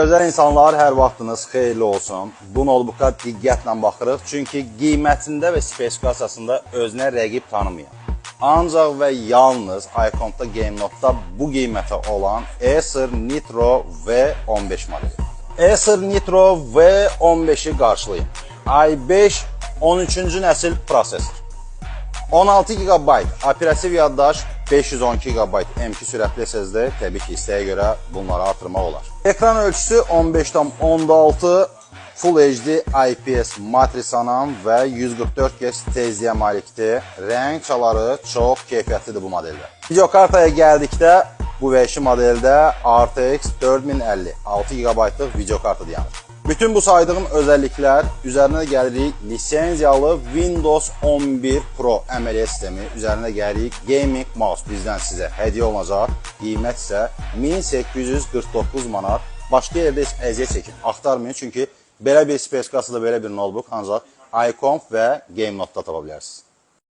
Gözəl insanlar, hər vaxtınız xeyirli olsun. Bu notebook'a diqqətlə baxırıq, çünki qiymətində və spesifikasiyasında özünə rəqib tanımayan. Ancaq və yalnız iComp'da GameNote-da bu qiymətə olan Acer Nitro V15 modeli. Acer Nitro V15'i qarşılayın. i5 13-cü nəsil prosesor. 16 GB operativ yaddaş, 512 GB M2 sürətli SSD, təbii ki, istəyə görə bunları artırmaq olar. Ekran ölçüsü 15:16 Full HD IPS matrisanan və 144 Hz tezliyə malikdir. Rəng çaları çox keyfiyyətlidir bu modeldə. Videokartaya gəldikdə bu V2 modeldə RTX 4050 6 GB-lıq videokarta dayanır. Bütün bu saydığım özəlliklər üzərinə gəlirik lisenziyalı Windows 11 Pro əməliyyat sistemi, üzərinə gəlirik gaming mouse bizdən sizə hədiyyə olacaq. Qiymət isə 1849 manat. Başqa yerdə heç əziyyət çəkin, axtarmayın, çünki belə bir spesifikasiyada belə bir notebook ancaq iComp və GameNote-da tapa bilərsiniz.